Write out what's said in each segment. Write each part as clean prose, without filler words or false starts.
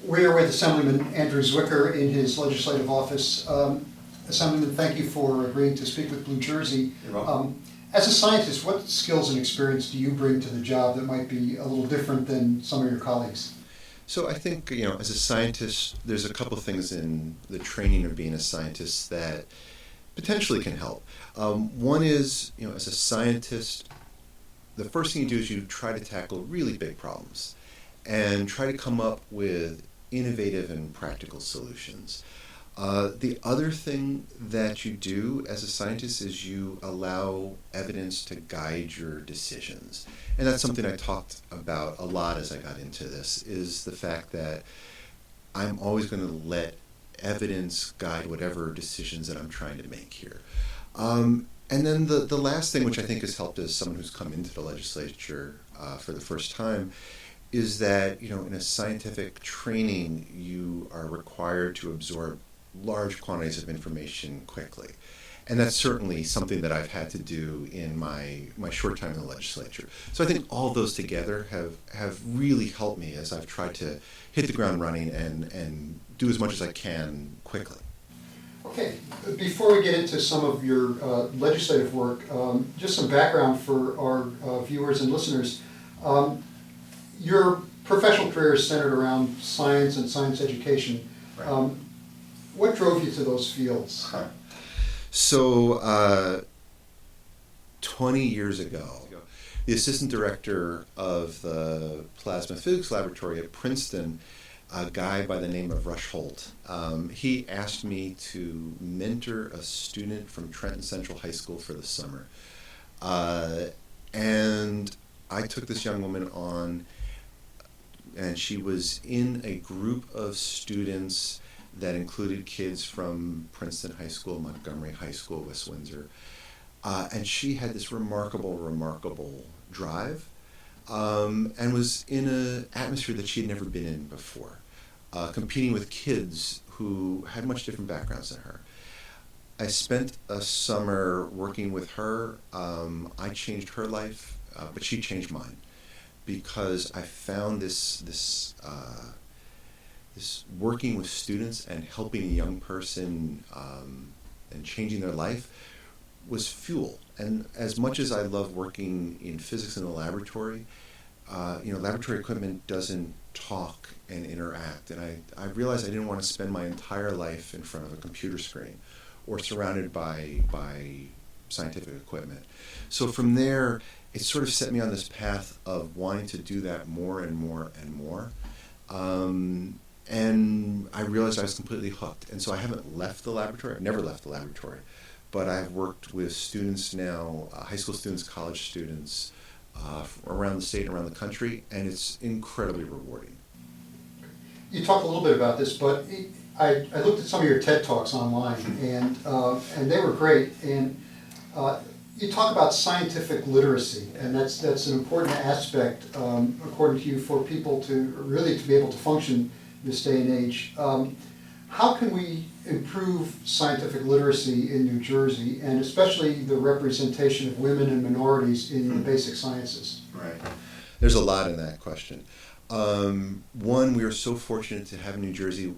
We're with Assemblyman Andrew Zwicker in his legislative office. Assemblyman, thank you for agreeing to speak with Blue Jersey. You're welcome. As a scientist, what skills and experience do you bring to the job that might be a little different than some of your colleagues? So I think, as a scientist, there's a couple of things in the training of being a scientist that potentially can help. One is, as a scientist, the first thing you do is you try to tackle really big problems and try to come up with innovative and practical solutions. The other thing that you do as a scientist is you allow evidence to guide your decisions. And that's something I talked about a lot as I got into this, is the fact that I'm always going to let evidence guide whatever decisions that I'm trying to make here. And then the last thing, which I think has helped as someone who's come into the legislature for the first time, is that, in a scientific training, you are required to absorb large quantities of information quickly. And that's certainly something that I've had to do in my short time in the legislature. So I think all those together have really helped me as I've tried to hit the ground running and do as much as I can quickly. Okay, before we get into some of your legislative work, just some background for our viewers and listeners. Your professional career is centered around science and science education. Right. What drove you to those fields? So, 20 years ago, the assistant director of the plasma physics laboratory at Princeton, a guy by the name of Rush Holt, he asked me to mentor a student from Trenton Central High School for the summer. And I took this young woman on, and she was in a group of students that included kids from Princeton High School, Montgomery High School, West Windsor. And she had this remarkable drive, and was in an atmosphere that she had never been in before, competing with kids who had much different backgrounds than her. I spent a summer working with her. I changed her life, but she changed mine, because I found this working with students and helping a young person and changing their life was fuel. And as much as I love working in physics in the laboratory, laboratory equipment doesn't talk and interact. And I realized I didn't want to spend my entire life in front of a computer screen or surrounded by scientific equipment. So from there, it sort of set me on this path of wanting to do that more and more and more. And I realized I was completely hooked. And so I haven't left the laboratory. I've never left the laboratory. But I've worked with students now, high school students, college students, around the state and around the country, and it's incredibly rewarding. You talked a little bit about this, but I looked at some of your TED Talks online, and they were great. And you talk about scientific literacy, and that's an important aspect, according to you, for people to really be able to function in this day and age. How can we improve scientific literacy in New Jersey, and especially the representation of women and minorities in the basic sciences? Right. There's a lot in that question. One, we are so fortunate to have in New Jersey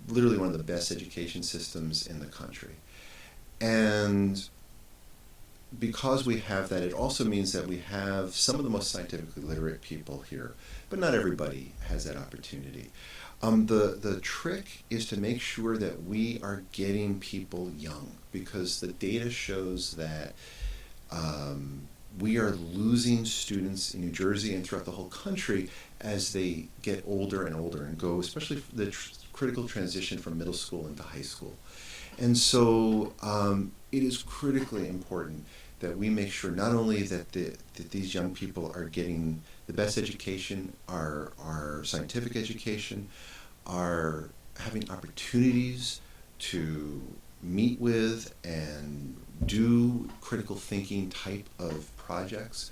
literally one of the best education systems in the country. And because we have that, it also means that we have some of the most scientifically literate people here, but not everybody has that opportunity. The trick is to make sure that we are getting people young, because the data shows that we are losing students in New Jersey and throughout the whole country as they get older and older and go, especially the critical transition from middle school into high school. And so it is critically important that we make sure not only that these young people are getting the best education, our scientific education, are having opportunities to meet with and do critical thinking type of projects,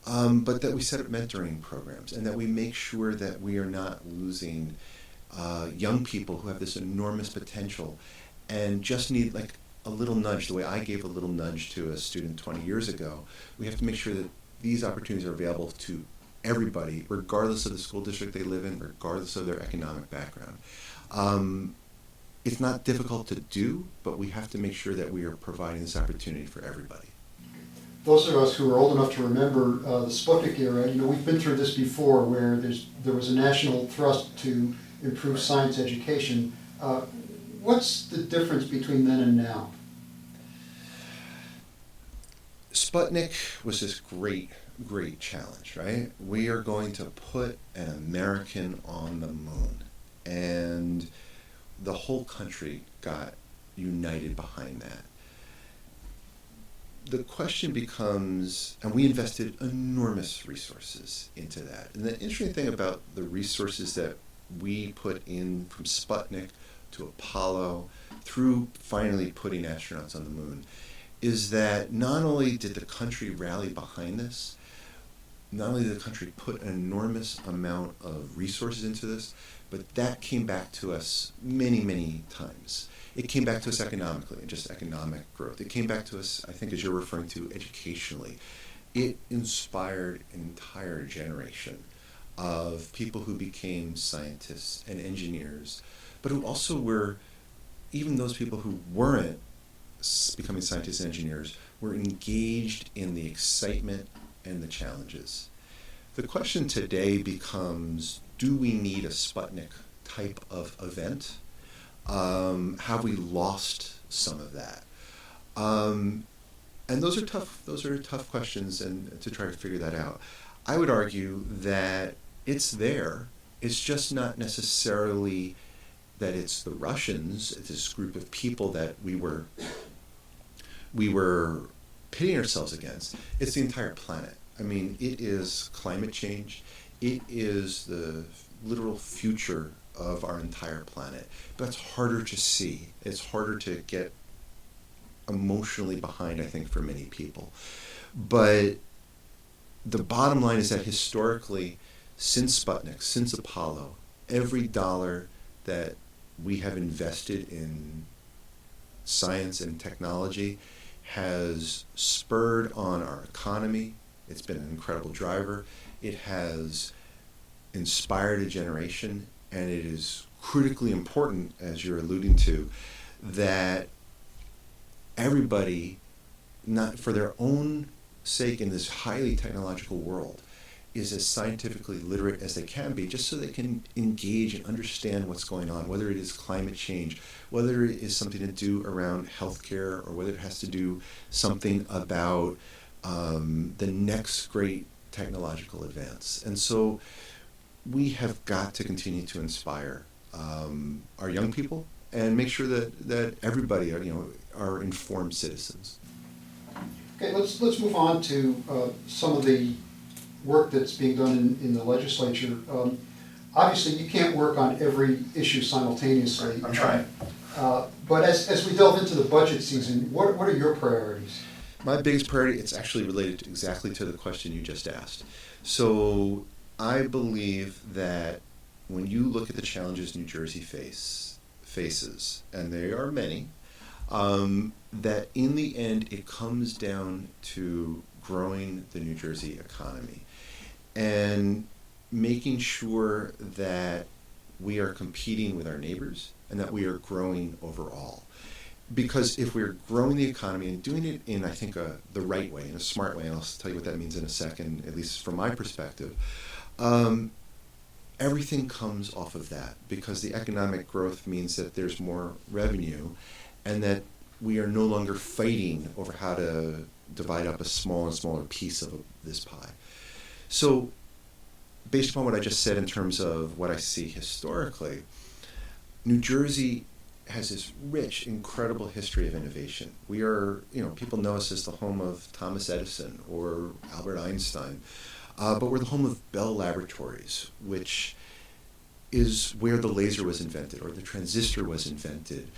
but that we set up mentoring programs and that we make sure that we are not losing young people who have this enormous potential and just need like a little nudge, the way I gave a little nudge to a student 20 years ago. We have to make sure that these opportunities are available to everybody, regardless of the school district they live in, regardless of their economic background. It's not difficult to do, but we have to make sure that we are providing this opportunity for everybody. Those of us who are old enough to remember the Sputnik era, we've been through this before, where there was a national thrust to improve science education. What's the difference between then and now? Sputnik was this great challenge, right? We are going to put an American on the moon. And the whole country got united behind that. The question becomes, and we invested enormous resources into that. And the interesting thing about the resources that we put in from Sputnik to Apollo, through finally putting astronauts on the moon, is that not only did the country rally behind this, not only did the country put an enormous amount of resources into this, but that came back to us many, many times. It came back to us economically, just economic growth. It came back to us, I think, as you're referring to, educationally. It inspired an entire generation of people who became scientists and engineers, but who also were, even those people who weren't becoming scientists and engineers, were engaged in the excitement and the challenges. The question today becomes, do we need a Sputnik type of event? Have we lost some of that? And those are tough questions, and to try to figure that out. I would argue that it's there. It's just not necessarily that it's the Russians, it's this group of people that we were pitting ourselves against. It's the entire planet. I mean, it is climate change. It is the literal future of our entire planet. But it's harder to see. It's harder to get emotionally behind, I think, for many people. But the bottom line is that historically, since Sputnik, since Apollo, every dollar that we have invested in science and technology has spurred on our economy. It's been an incredible driver. It has inspired a generation, and it is critically important, as you're alluding to, that everybody, not for their own sake in this highly technological world, is as scientifically literate as they can be, just so they can engage and understand what's going on, whether it is climate change, whether it is something to do around healthcare, or whether it has to do something about the next great technological advance. And so we have got to continue to inspire our young people and make sure that everybody are informed citizens. Okay, let's move on to some of the work that's being done in the legislature. Obviously, you can't work on every issue simultaneously. I'm trying. But as we delve into the budget season, what are your priorities? My biggest priority, it's actually related exactly to the question you just asked. So I believe that when you look at the challenges New Jersey faces, and there are many, that in the end it comes down to growing the New Jersey economy and making sure that we are competing with our neighbors and that we are growing overall. Because if we're growing the economy and doing it in, I think, the right way, in a smart way, and I'll tell you what that means in a second, at least from my perspective, everything comes off of that, because the economic growth means that there's more revenue and that we are no longer fighting over how to divide up a smaller and smaller piece of this pie. So based upon what I just said in terms of what I see historically, New Jersey has this rich, incredible history of innovation. We are, people know us as the home of Thomas Edison or Albert Einstein, but we're the home of Bell Laboratories, which is where the laser was invented, or the transistor was invented,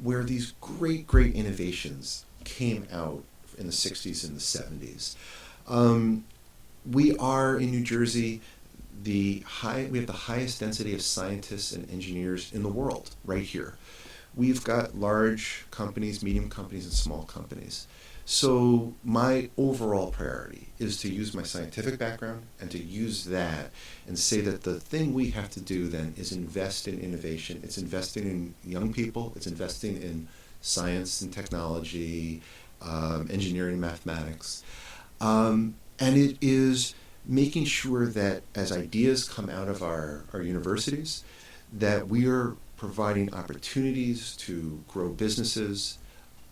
where these great, great innovations came out in the 60s and the 70s. We are in New Jersey, we have the highest density of scientists and engineers in the world right here. We've got large companies, medium companies, and small companies. So my overall priority is to use my scientific background and to use that and say that the thing we have to do then is invest in innovation. It's investing in young people. It's investing in science and technology, engineering, mathematics. And it is making sure that as ideas come out of our universities, that we are providing opportunities to grow businesses.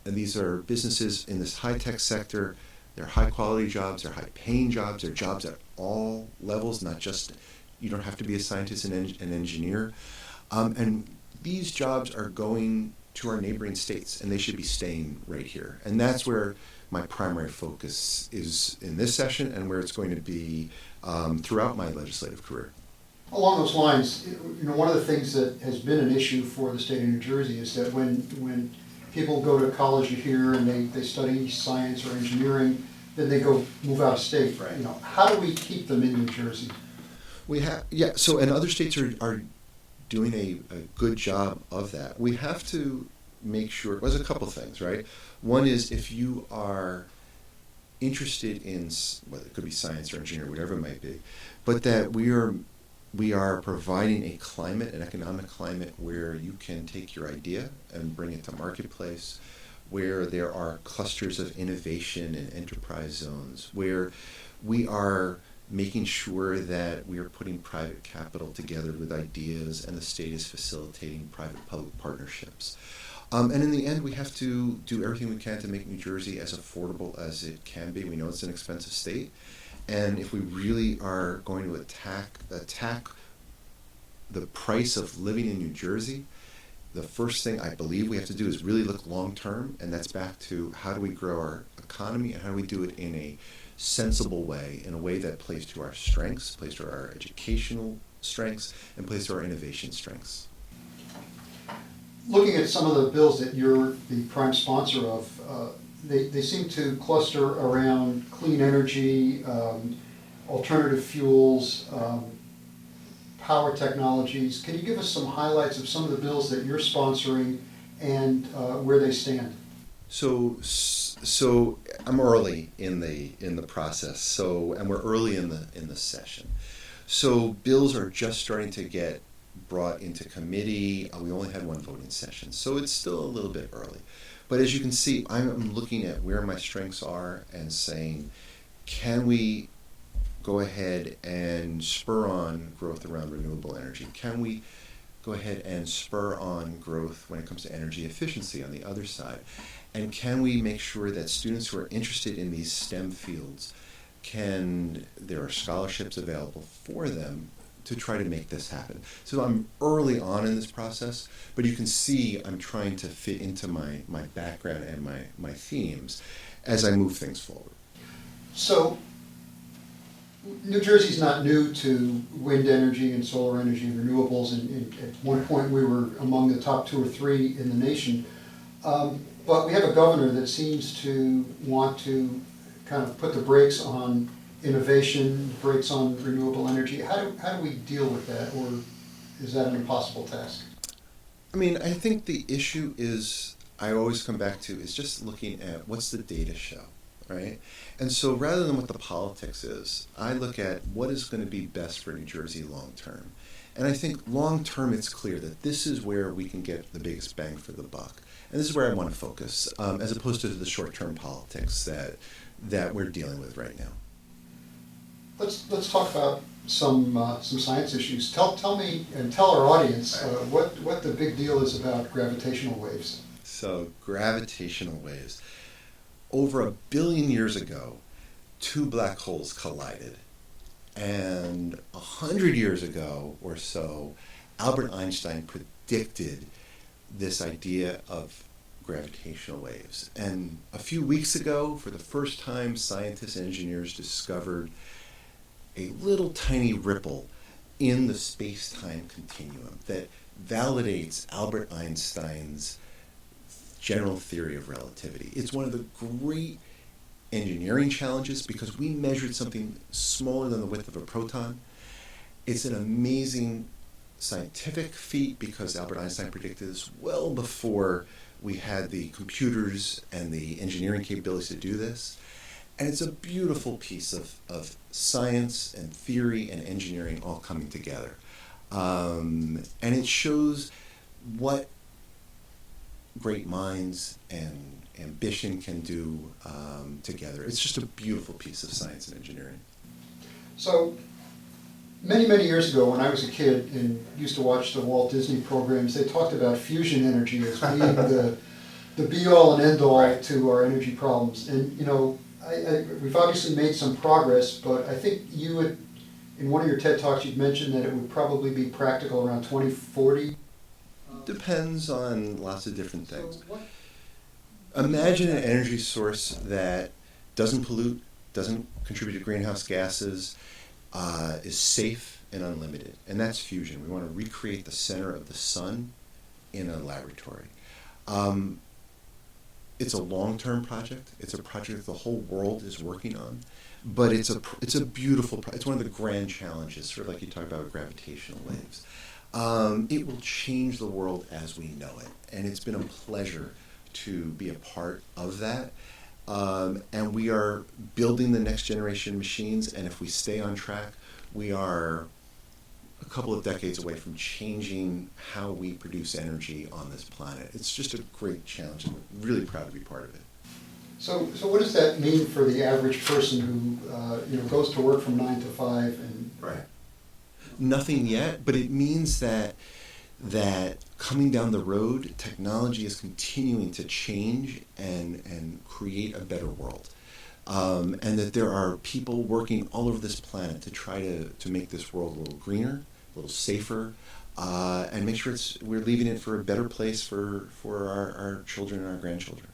And these are businesses in this high-tech sector. They're high-quality jobs, they're high-paying jobs, they're jobs at all levels, not just, you don't have to be a scientist and an engineer. And these jobs are going to our neighboring states, and they should be staying right here. And that's where my primary focus is in this session and where it's going to be throughout my legislative career. Along those lines, one of the things that has been an issue for the state of New Jersey is that when people go to college here and they study science or engineering, then they go move out of state. Right. How do we keep them in New Jersey? We have, yeah, so, and other states are doing a good job of that. We have to make sure, there's a couple things, right? One is if you are interested in, whether it could be science or engineering, whatever it might be, but that we are providing a climate, an economic climate, where you can take your idea and bring it to marketplace, where there are clusters of innovation and enterprise zones, where we are making sure that we are putting private capital together with ideas and the state is facilitating private-public partnerships. And in the end, we have to do everything we can to make New Jersey as affordable as it can be. We know it's an expensive state. And if we really are going to attack the price of living in New Jersey, the first thing I believe we have to do is really look long term, and that's back to how do we grow our economy and how do we do it in a sensible way, in a way that plays to our strengths, plays to our educational strengths, and plays to our innovation strengths. Looking at some of the bills that you're the prime sponsor of, they seem to cluster around clean energy, alternative fuels, power technologies. Can you give us some highlights of some of the bills that you're sponsoring and where they stand? So I'm early in the process. And we're early in the session. So bills are just starting to get brought into committee. We only had one voting session, so it's still a little bit early. But as you can see, I'm looking at where my strengths are and saying, can we go ahead and spur on growth around renewable energy? Can we go ahead and spur on growth when it comes to energy efficiency on the other side? And can we make sure that students who are interested in these STEM fields there are scholarships available for them to try to make this happen? So I'm early on in this process, but you can see I'm trying to fit into my background and my themes as I move things forward. So New Jersey's not new to wind energy and solar energy and renewables, and at one point we were among the top 2 or 3 in the nation. But we have a governor that seems to want to kind of put the brakes on innovation, brakes on renewable energy. How do we deal with that, or is that an impossible task? I mean, I think the issue is, I always come back to, is just looking at what's the data show, right? And so rather than what the politics is, I look at what is going to be best for New Jersey long term. And I think long term it's clear that this is where we can get the biggest bang for the buck. And this is where I want to focus, as opposed to the short-term politics that we're dealing with right now. Let's talk about some science issues. Tell me and tell our audience what the big deal is about gravitational waves. So gravitational waves. Over 1 billion years ago, 2 black holes collided. And 100 years ago or so, Albert Einstein predicted this idea of gravitational waves. And a few weeks ago, for the first time, scientists and engineers discovered a little tiny ripple in the space-time continuum that validates Albert Einstein's general theory of relativity. It's one of the great engineering challenges because we measured something smaller than the width of a proton. It's an amazing scientific feat because Albert Einstein predicted this well before we had the computers and the engineering capabilities to do this. And it's a beautiful piece of science and theory and engineering all coming together. And it shows what great minds and ambition can do together. It's just a beautiful piece of science and engineering. So, many, many years ago, when I was a kid and used to watch the Walt Disney programs, they talked about fusion energy as being the be-all and end-all to our energy problems. And, you know, we've obviously made some progress, but I think you had, in one of your TED Talks, you'd mentioned that it would probably be practical around 2040. Depends on lots of different things. So what- Imagine an energy source that doesn't pollute, doesn't contribute to greenhouse gases, is safe and unlimited. And that's fusion. We want to recreate the center of the sun in a laboratory. It's a long-term project. It's a project the whole world is working on. But it's a beautiful, it's one of the grand challenges, sort of like you talk about gravitational waves. It will change the world as we know it. And it's been a pleasure to be a part of that. And we are building the next generation machines, and if we stay on track, we are a couple of decades away from changing how we produce energy on this planet. It's just a great challenge, and we're really proud to be part of it. So what does that mean for the average person who goes to work from 9 to 5 and Right. Nothing yet, but it means that coming down the road, technology is continuing to change and create a better world. And that there are people working all over this planet to try to make this world a little greener, a little safer, and make sure we're leaving it for a better place for our children and our grandchildren.